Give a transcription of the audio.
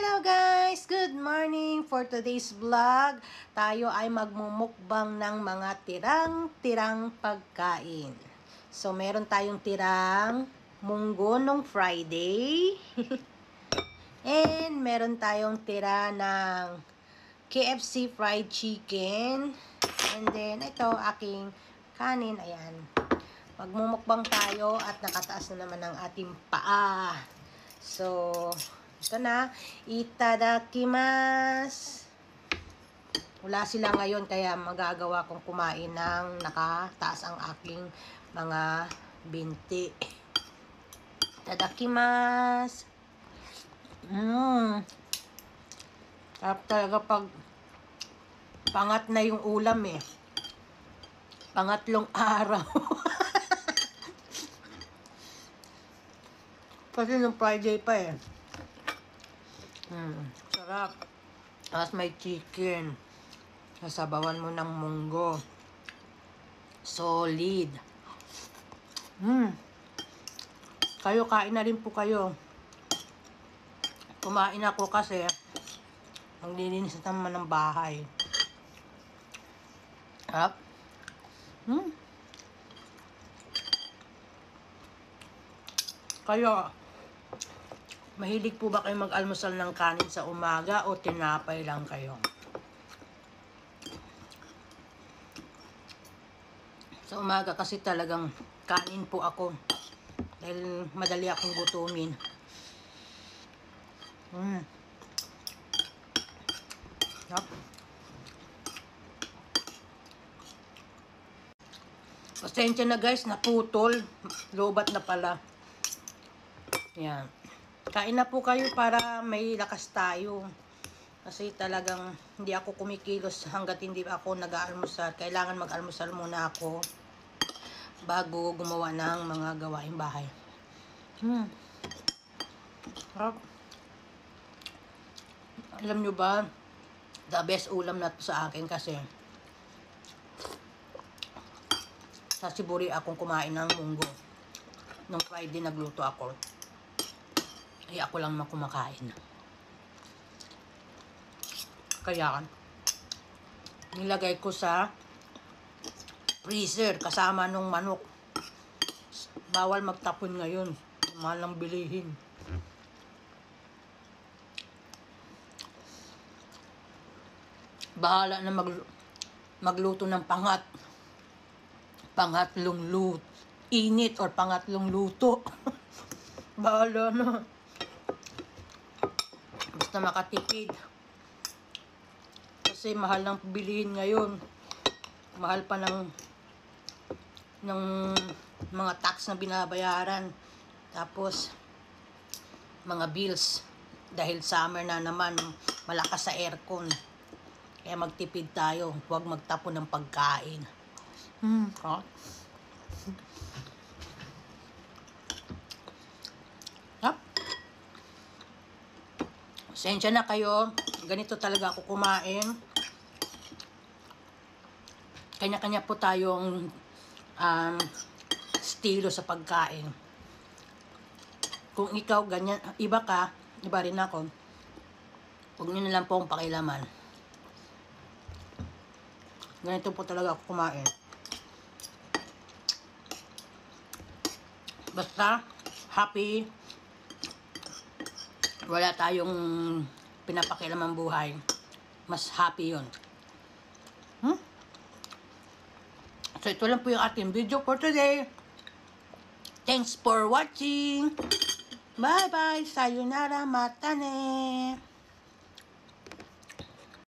Hello guys! Good morning! For today's vlog, tayo ay magmumukbang ng mga tirang-tirang pagkain. So, meron tayong tirang munggo nung Friday. And meron tayong tira ng KFC fried chicken. And then, ito, aking kanin. Ayan. Magmumukbang tayo at nakataas na naman ang ating paa. So, ito na. Itadakimasu. Wala sila ngayon kaya magagawa kong kumain ng nakataas ang aking mga binti. Itadakimasu. Sarap talaga pag pangat na yung ulam eh. Pangatlong araw. Kasi nung Friday pa eh. Sarap. Tapos may chicken. Nasabawan mo ng munggo. Solid. Kayo, kain na rin po kayo. Kumain ako kasi maglilinis naman ng bahay. Sarap. Kayo, mahilig po ba kayo mag-almusal ng kanin sa umaga o tinapay lang kayo? Sa umaga kasi talagang kanin po ako. Dahil madali akong gutumin. Yep. Pasensya na guys, naputol. Lobat na pala. Yan. Kain na po kayo para may lakas tayo. Kasi talagang hindi ako kumikilos hanggat hindi ako nag-aalmusal. Kailangan mag-almusal muna ako bago gumawa ng mga gawaing bahay. Alam nyo ba, the best ulam na to sa akin kasi sa Siburi akong kumain ng munggo. Nung Friday nagluto ako. Ay ako lang kumakain. Kaya nilagay ko sa freezer kasama nung manok. Bawal magtapon ngayon. Mahal lang bilihin. Bahala na magluto ng pangatlong luto. Init or pangatlong luto. Bahala na. Basta makatipid. Kasi mahal lang bilihin ngayon. Mahal pa ng mga tax na binabayaran. Tapos mga bills. Dahil summer na naman, malakas sa aircon. Kaya magtipid tayo. Huwag magtapon ng pagkain. Sensya na kayo. Ganito talaga ako kumain. Kanya-kanya po tayong estilo sa pagkain. Kung ikaw ganyan, iba ka, iba rin ako. Huwag nyo na lang po akong pakilaman. Ganito po talaga ako kumain. Basta, happy. Wala tayong pinapakilamang buhay. Mas happy yun. So, ito lang po yung ating video for today. Thanks for watching. Bye-bye. Sayonara. Matane.